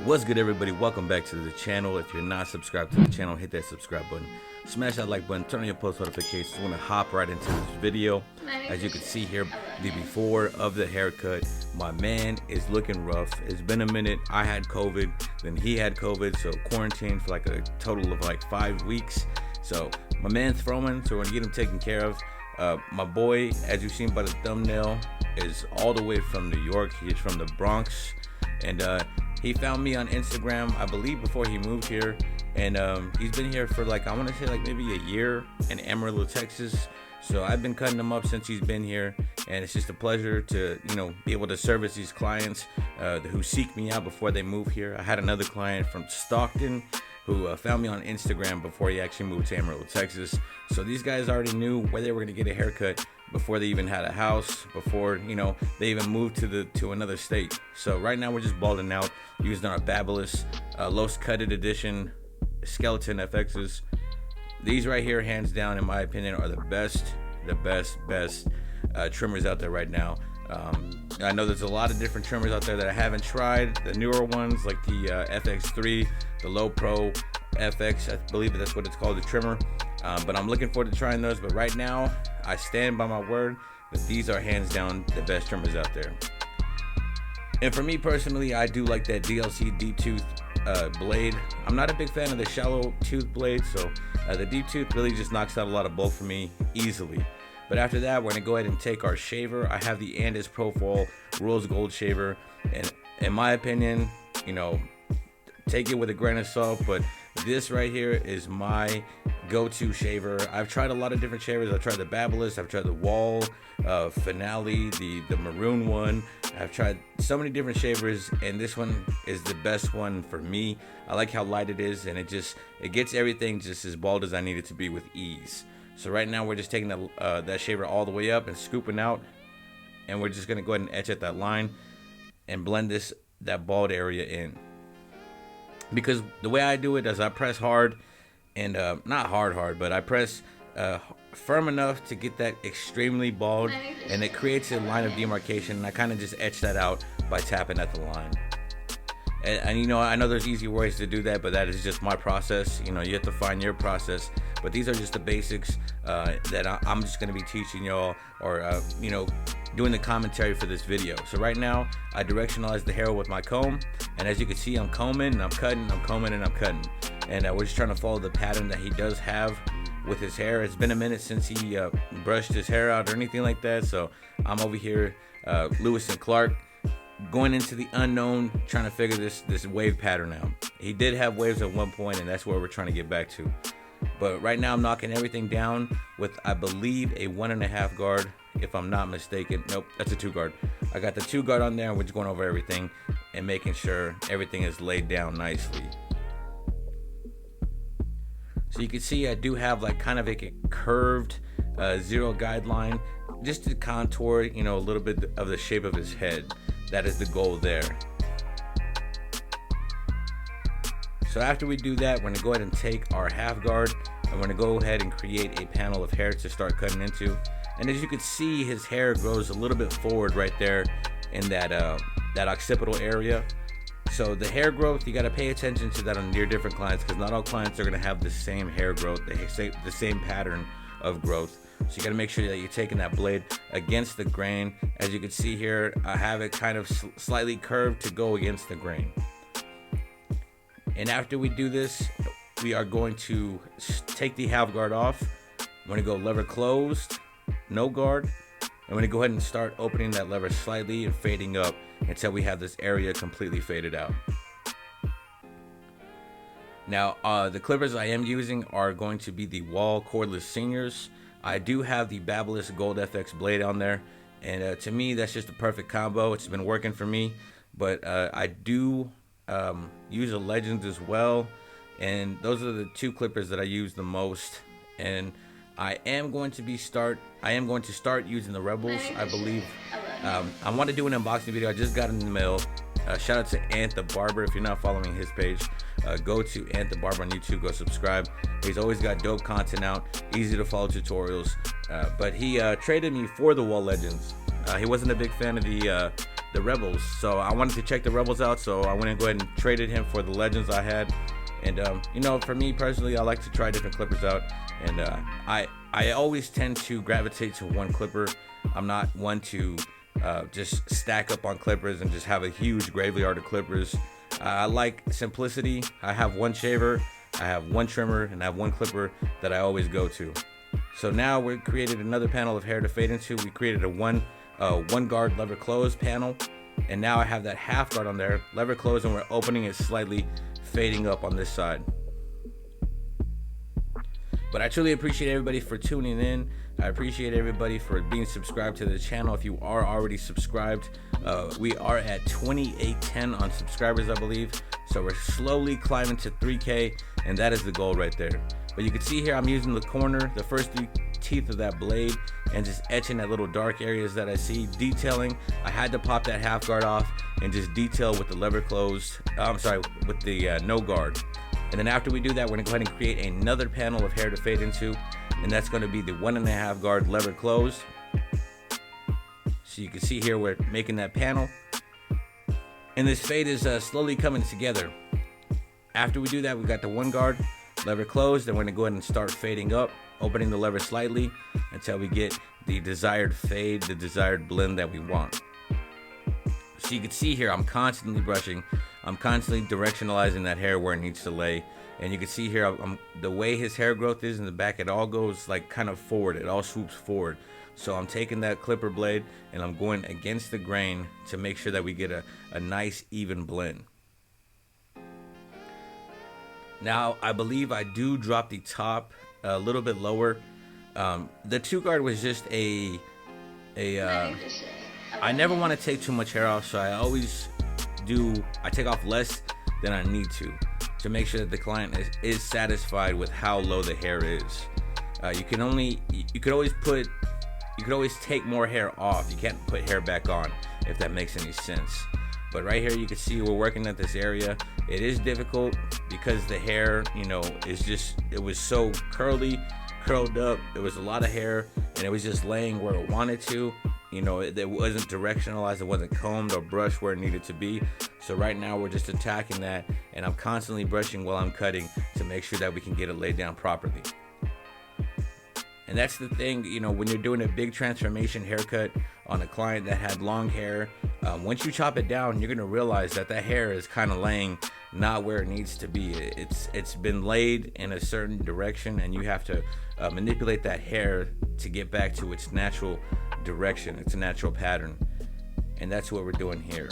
What's good, everybody? Welcome back to the channel. If you're not subscribed to the channel, hit that subscribe button, smash that like button, turn on your post notifications. I want to hop right into this video. As you can see here, the before of the haircut. My man is looking rough. It's been a minute. I had COVID, then he had COVID, so quarantined for like a total of like 5 weeks. So my man's throwing, so we're gonna get him taken care of. My boy, as you've seen by the thumbnail, is all the way from New York. He's from the Bronx, and he found me on Instagram, I believe, before he moved here, and he's been here for like, I want to say like maybe a year in Amarillo, Texas. So I've been cutting him up since he's been here, and it's just a pleasure to, you know, be able to service these clients who seek me out before they move here. I had another client from Stockton who found me on Instagram before he actually moved to Amarillo, Texas. So these guys already knew where they were going to get a haircut before they even had a house, before, you know, they even moved to another state. So right now we're just balding out using our Fabulous Los Cutted Edition Skeleton FXs. These right here, hands down, in my opinion, are the best trimmers out there right now. I know there's a lot of different trimmers out there that I haven't tried. The newer ones like the FX3, the Low Pro FX, I believe that's what it's called, the trimmer. But I'm looking forward to trying those. But right now, I stand by my word that these are hands down the best trimmers out there. And for me personally, I do like that DLC deep tooth blade. I'm not a big fan of the shallow tooth blade, so the deep tooth really just knocks out a lot of bulk for me easily. But after that, we're gonna go ahead and take our shaver. I have the Andis Profile Rose Gold shaver, and in my opinion, you know, take it with a grain of salt, but this right here is my go-to shaver. I've tried a lot of different shavers. I've tried the Fabulous, I've tried the Wall, Finale, the maroon one. I've tried so many different shavers, and this one is the best one for me. I like how light it is, and it gets everything just as bald as I need it to be with ease. So right now we're just taking that shaver all the way up and scooping out, and we're just gonna go ahead and etch at that line and blend that bald area in. Because the way I do it is I press hard, and not hard, but I press firm enough to get that extremely bald, and it creates a line of demarcation, and I kind of just etch that out by tapping at the line. And you know, I know there's easy ways to do that, but that is just my process. You know, you have to find your process. But these are just the basics that I'm just going to be teaching y'all, or you know, doing the commentary for this video. So right now, I directionalize the hair with my comb, and as you can see, I'm combing and I'm cutting, I'm combing and I'm cutting, and we're just trying to follow the pattern that he does have with his hair. It's been a minute since he brushed his hair out or anything like that, so I'm over here, Lewis and Clark, going into the unknown, trying to figure this wave pattern out. He did have waves at one point, and that's where we're trying to get back to. But right now I'm knocking everything down with, I believe, a 1.5 guard, if I'm not mistaken. Nope, that's a 2 guard. I got the 2 guard on there, and we're just going over everything and making sure everything is laid down nicely. So you can see I do have like kind of a curved zero guideline, just to contour, you know, a little bit of the shape of his head. That is the goal there. So after we do that, we're gonna go ahead and take our half guard, and we're gonna go ahead and create a panel of hair to start cutting into. And as you can see, his hair grows a little bit forward right there in that occipital area. So the hair growth, you gotta pay attention to that on your different clients, because not all clients are gonna have the same hair growth, the same pattern of growth. So you gotta make sure that you're taking that blade against the grain. As you can see here, I have it kind of slightly curved to go against the grain. And after we do this, we are going to take the half guard off. I'm gonna go lever closed, no guard. I'm gonna go ahead and start opening that lever slightly and fading up until we have this area completely faded out. Now, the clippers I am using are going to be the Wall Cordless Seniors. I do have the Fabulous Gold FX blade on there, and to me, that's just a perfect combo. It's been working for me, but I do use a Legends as well, and those are the 2 clippers that I use the most. And I am going to start using the Rebels, I believe. I want to do an unboxing video. I just got in the mail. Shout out to Ant the Barber. If you're not following his page, go to Ant the Barber on YouTube. Go subscribe. He's always got dope content out, easy to follow tutorials. But he traded me for the Wall Legends. He wasn't a big fan of the the Rebels. So I wanted to check the Rebels out, so I went and go ahead and traded him for the Legends I had. And you know, for me personally, I like to try different clippers out, and I always tend to gravitate to one clipper. I'm not one to just stack up on clippers and just have a huge graveyard of clippers. I like simplicity. I have one shaver, I have one trimmer, and I have one clipper that I always go to. So now we created another panel of hair to fade into. We created a one guard lever close panel, and now I have that half guard on there, lever close, and we're opening it slightly, fading up on this side. But I truly appreciate everybody for tuning in. I appreciate everybody for being subscribed to the channel. If you are already subscribed, we are at 2810 on subscribers, I believe. So we're slowly climbing to 3K, and that is the goal right there. But you can see here I'm using the corner, the first 3 teeth of that blade, and just etching that little dark areas that I see. Detailing, I had to pop that half guard off and just detail with the lever closed. With the no guard. And then after we do that, we're gonna go ahead and create another panel of hair to fade into, and that's gonna be the 1.5 guard lever close. So you can see here we're making that panel, and this fade is slowly coming together. After we do that, we got the 1 guard lever closed, and we're gonna go ahead and start fading up, opening the lever slightly until we get the desired fade, the desired blend that we want. So you can see here I'm constantly brushing, I'm constantly directionalizing that hair where it needs to lay. And you can see here the way his hair growth is in the back, it all goes like kind of forward, it all swoops forward. So I'm taking that clipper blade and I'm going against the grain to make sure that we get a nice even blend. Now I believe I do drop the top a little bit lower. The 2 guard was just I never want to take too much hair off, so I take off less than I need to make sure that the client is satisfied with how low the hair is. You could always take more hair off. You can't put hair back on, if that makes any sense. But right here you can see we're working at this area. It is difficult because the hair, you know, it was so curled up. It was a lot of hair, and it was just laying where it wanted to. You know, it wasn't directionalized, it wasn't combed or brushed where it needed to be. So right now we're just attacking that, and I'm constantly brushing while I'm cutting to make sure that we can get it laid down properly. And that's the thing, you know, when you're doing a big transformation haircut on a client that had long hair, once you chop it down, you're gonna realize that that hair is kind of laying not where it needs to be. It's been laid in a certain direction, and you have to manipulate that hair to get back to its natural direction, its natural pattern. And that's what we're doing here.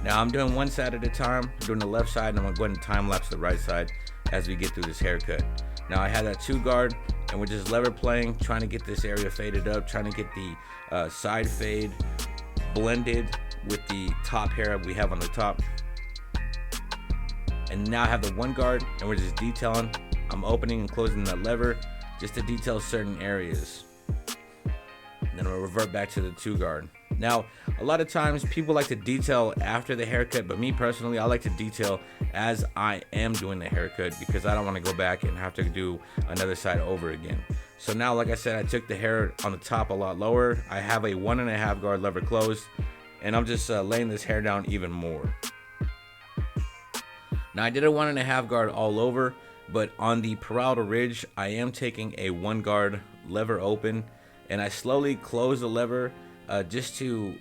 Now I'm doing one side at a time, doing the left side, and I'm gonna go ahead and time lapse the right side as we get through this haircut. Now I have that 2 guard, and we're just lever playing, trying to get this area faded up, trying to get the side fade blended with the top hair we have on the top. And now I have the 1 guard, and we're just detailing. I'm opening and closing that lever just to detail certain areas. Then we'll revert back to the 2 guard. Now, a lot of times people like to detail after the haircut, but me personally, I like to detail as I am doing the haircut because I don't want to go back and have to do another side over again. So now, like I said, I took the hair on the top a lot lower. I have a 1.5 guard lever closed, and I'm just laying this hair down even more. Now I did a 1.5 guard all over, but on the parietal ridge, I am taking a 1 guard lever open, and I slowly close the lever just to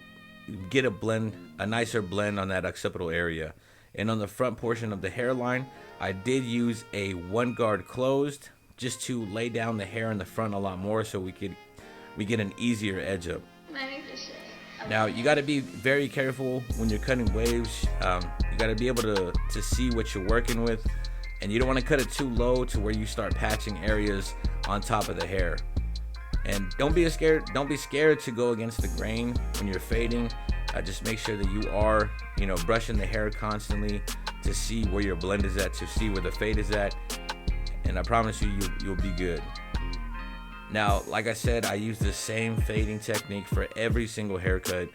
get a nicer blend on that occipital area. And on the front portion of the hairline, I did use a 1 guard closed just to lay down the hair in the front a lot more, so we get an easier edge up. Now you got to be very careful when you're cutting waves. You got to be able to see what you're working with, and you don't want to cut it too low to where you start patching areas on top of the hair. And don't be scared to go against the grain when you're fading. Just make sure that you are, you know, brushing the hair constantly to see where your blend is at, to see where the fade is at, and I promise you'll be good. Now, like I said, I use the same fading technique for every single haircut,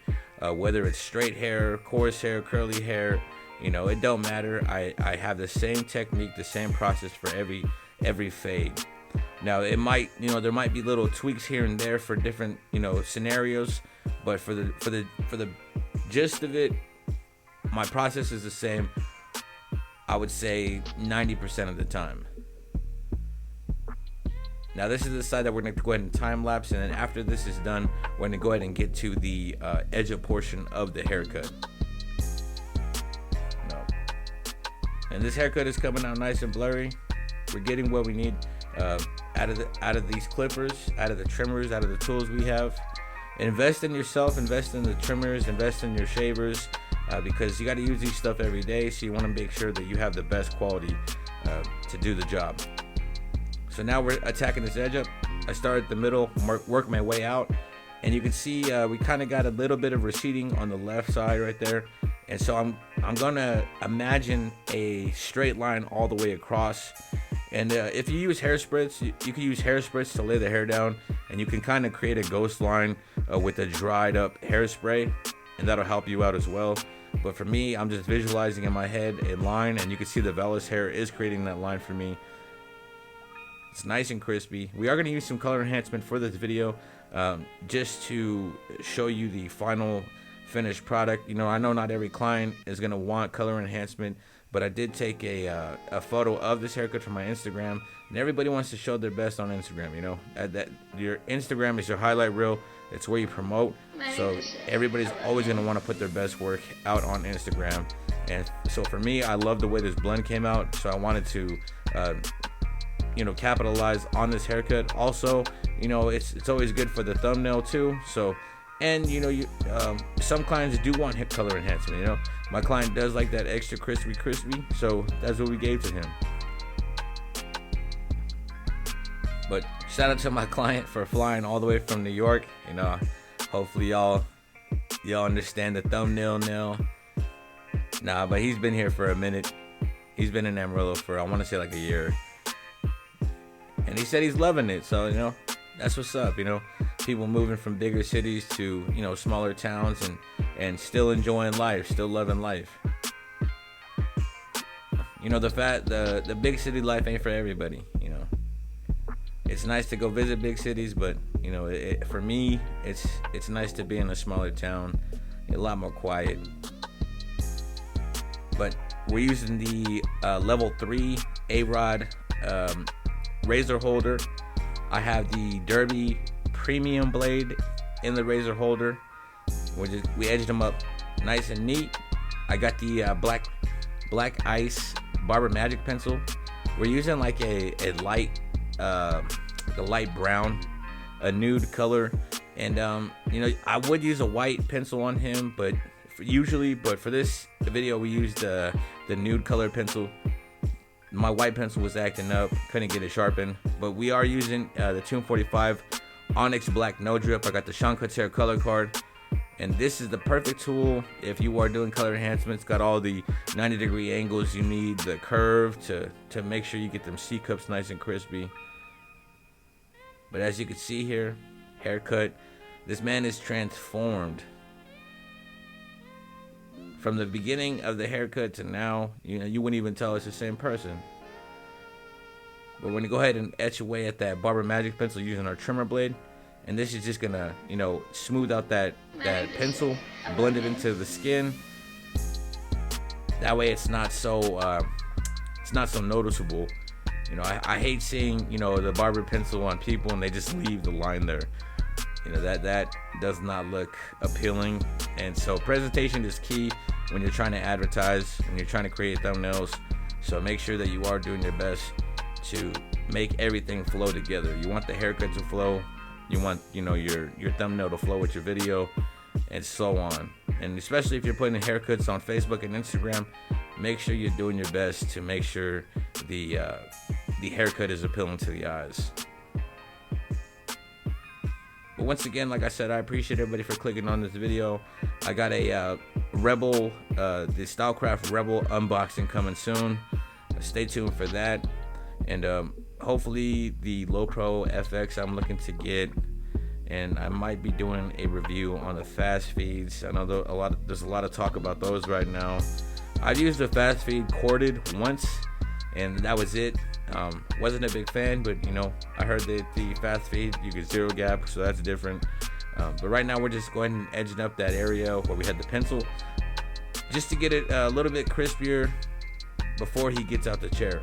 whether it's straight hair, coarse hair, curly hair, you know, it don't matter. I have the same technique, the same process for every fade. Now it might, you know, there might be little tweaks here and there for different, you know, scenarios, but for the gist of it, my process is the same, I would say 90% of the time. Now this is the side that we're going to go ahead and time lapse, and then after this is done, we're going to go ahead and get to the edge portion of the haircut. No. And this haircut is coming out nice and blurry. We're getting what we need out of these clippers, out of the trimmers, out of the tools we have. Invest in yourself, invest in the trimmers, invest in your shavers, because you got to use these stuff every day, so you want to make sure that you have the best quality to do the job. So now we're attacking this edge up. I started at the middle, work my way out, and you can see we kind of got a little bit of receding on the left side right there. And so I'm gonna imagine a straight line all the way across. And if you use hair spritz, you can use hair spritz to lay the hair down, and you can kind of create a ghost line with a dried up hairspray, and that'll help you out as well. But for me, I'm just visualizing in my head a line, and you can see the vellus hair is creating that line for me. It's nice and crispy. We are going to use some color enhancement for this video, just to show you the final finished product. You know, I know not every client is going to want color enhancement, but I did take a photo of this haircut from my Instagram, and everybody wants to show their best on Instagram. You know, your Instagram is your highlight reel. It's where you promote. So everybody's always going to want to put their best work out on Instagram. And so for me, I love the way this blend came out, so I wanted to you know, capitalize on this haircut. Also, you know, it's always good for the thumbnail too. So, and you know, some clients do want hip color enhancement. You know, my client does like that extra crispy, so that's what we gave to him. But shout out to my client for flying all the way from New York. You know, hopefully y'all understand the thumbnail now. Nah, but he's been here for a minute. He's been in Amarillo for, I want to say, like a year. And he said he's loving it, so, you know, that's what's up. You know, people moving from bigger cities to, you know, smaller towns and still enjoying life, still loving life. You know, the big city life ain't for everybody. You know, it's nice to go visit big cities, but you know, for me, it's nice to be in a smaller town, a lot more quiet. But we're using the level 3 A-Rod razor holder. I have the Derby premium blade in the razor holder. We edged them up nice and neat. I got the black ice Barber Magic pencil. We're using like a light brown, a nude color, and you know, I would use a white pencil on him, but for this video we used the nude color pencil. My white pencil was acting up, couldn't get it sharpened, but we are using the 245 Onyx Black No Drip. I got the Sean Couture color card, and this is the perfect tool if you are doing color enhancements. Got all the 90-degree angles you need, the curve to make sure you get them C-cups nice and crispy. But as you can see here, haircut, this man is transformed. From the beginning of the haircut to now, you know, you wouldn't even tell it's the same person. But when you go ahead and etch away at that Barber Magic pencil using our trimmer blade, and this is just gonna, you know, smooth out that pencil, blend it into the skin. That way, it's not so noticeable. You know, I hate seeing, you know, the barber pencil on people and they just leave the line there. You know, that does not look appealing. And so presentation is key when you're trying to advertise, when you're trying to create thumbnails. So make sure that you are doing your best to make everything flow together. You want the haircut to flow. You want, you know, your thumbnail to flow with your video, and so on. And especially if you're putting haircuts on Facebook and Instagram, make sure you're doing your best to make sure the haircut is appealing to the eyes. But once again, like I said, I appreciate everybody for clicking on this video. I got a Rebel, the Stylecraft Rebel unboxing coming soon. Stay tuned for that. And hopefully the Low Pro FX I'm looking to get. And I might be doing a review on the fast feeds. I know there's a lot of talk about those right now. I've used the fast feed corded once, and that was it. Wasn't a big fan, but you know, I heard that the fast feed you get zero gap, so that's different. But right now we're just going and edging up that area where we had the pencil, just to get it a little bit crispier before he gets out the chair.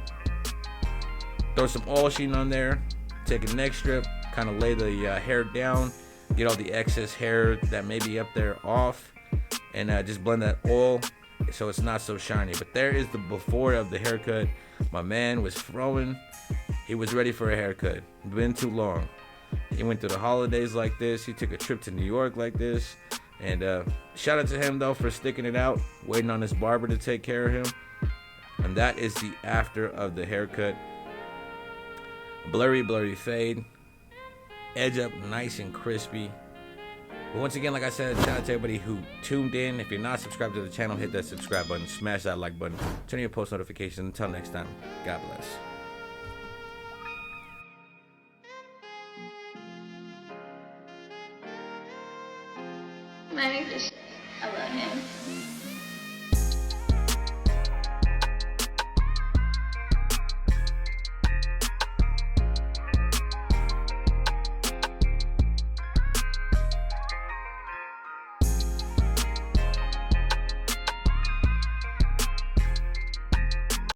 Throw some oil sheen on there, take a neck strip, kind of lay the hair down, get all the excess hair that may be up there off, and just blend that oil so it's not so shiny. But there is the before of the haircut. My man was throwing. He was ready for a haircut. Been too long. He went through the holidays like this. He took a trip to New York like this. And shout out to him, though, for sticking it out, waiting on his barber to take care of him. And that is the after of the haircut. Blurry fade. Edge up nice and crispy. But once again, like I said, shout out to everybody who tuned in. If you're not subscribed to the channel, hit that subscribe button. Smash that like button. Turn on your post notifications. Until next time, God bless. My name is I love him.